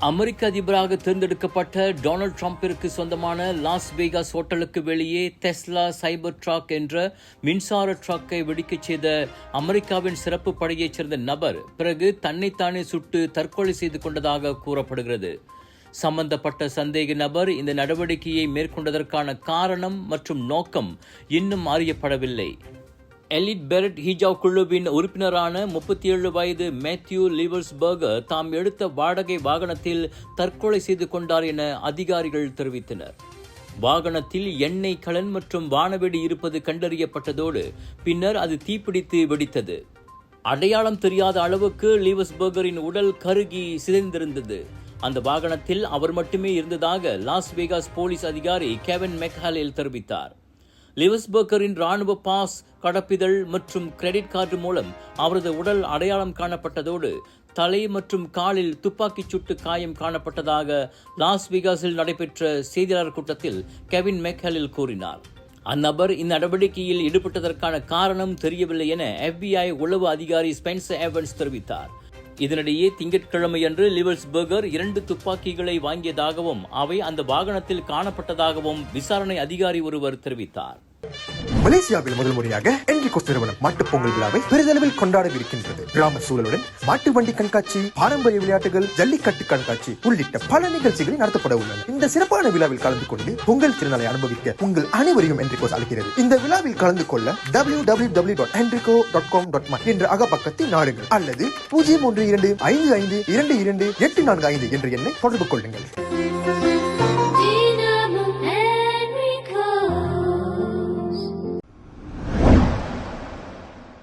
அமெரிக்க அதிபராக தேர்ந்தெடுக்கப்பட்ட டொனால்ட் ட்ரம்பிற்கு சொந்தமான லாஸ் வேகாஸ் ஹோட்டலுக்கு வெளியே டெஸ்லா சைபர் ட்ரக் என்ற மின்சார ட்ரக்கை வெடிக்கச் செய்த அமெரிக்காவின் சிறப்பு படையைச் சேர்ந்த நபர் பிறகு தன்னைத்தானே சுட்டு தற்கொலை செய்து கொண்டதாக கூறப்படுகிறது. சம்பந்தப்பட்ட சந்தேக நபர் இந்த நடவடிக்கையை மேற்கொண்டதற்கான காரணம் மற்றும் நோக்கம் இன்னும் அறியப்படவில்லை. எலிட் பெரட் ஹிஜாவ் குழுவின் உறுப்பினரான 37 வயது மேத்யூ லிவர்ஸ்பர்கர் தாம் எடுத்த வாடகை வாகனத்தில் தற்கொலை செய்து கொண்டார் என அதிகாரிகள் தெரிவித்தனர். வாகனத்தில் எண்ணெய் கலன் மற்றும் வானவெடி இருப்பது கண்டறியப்பட்டதோடு பின்னர் அது தீப்பிடித்து வெடித்தது. அடையாளம் தெரியாத அளவுக்கு லிவர்ஸ்பர்கரின் உடல் கருகி சிதைந்திருந்தது. அந்த வாகனத்தில் அவர் மட்டுமே இருந்ததாக லாஸ் வேகாஸ் போலீஸ் அதிகாரி கெவின் மெக்ஹாலில் தெரிவித்தார். லிவர்ஸ்பர்கரின் ராணுவ பாஸ், கடப்பிதழ் மற்றும் கிரெடிட் கார்டு மூலம் அவரது உடல் அடையாளம் காணப்பட்டதோடு தலை மற்றும் காலில் துப்பாக்கிச் சுட்டு காயம் காணப்பட்டதாக லாஸ் வேகாஸில் நடைபெற்ற செய்தியாளர் கூட்டத்தில் கெவின் மெக்ஹாலில் கூறினார். அந்நபர் இந்த நடவடிக்கையில் ஈடுபட்டதற்கான காரணம் தெரியவில்லை என FBI உளவு அதிகாரி ஸ்பென்சர் எவன்ஸ் தெரிவித்தார். இதனிடையே திங்கட்கிழமையன்று லிவர்ஸ்பர்கர் 2 துப்பாக்கிகளை வாங்கியதாகவும் அவை அந்த வாகனத்தில் காணப்பட்டதாகவும் விசாரணை அதிகாரி ஒருவர் தெரிவித்தார். மலேசியாவில் முதல் முறையாக என்ரிகோஸ் நிறுவனம் மாட்டுப் பொங்கல் விழாவை பெரிதளவில் கொண்டாடவிருக்கின்றது. கிராம சூழலுடன் மாட்டு வண்டி கண்காட்சி, பாரம்பரிய விளையாட்டுகள், ஜல்லிக்கட்டு கண்காட்சி உள்ளிட்ட பல நிகழ்ச்சிகள் நடத்தப்பட உள்ளன. இந்த சிறப்பான விழாவில் கலந்து கொண்டு பொங்கல் திருநாளை அனுபவிக்க உங்கள் அனைவரையும் என்ரிகோஸ் அழைக்கிறது. இந்த விழாவில் கலந்து கொள்ள www.enrico.com.my என்ற அகப்பக்கத்தை நாடுங்கள் அல்லது 01255222845 என்ற எண்ணை தொடர்பு கொள்ளுங்கள்.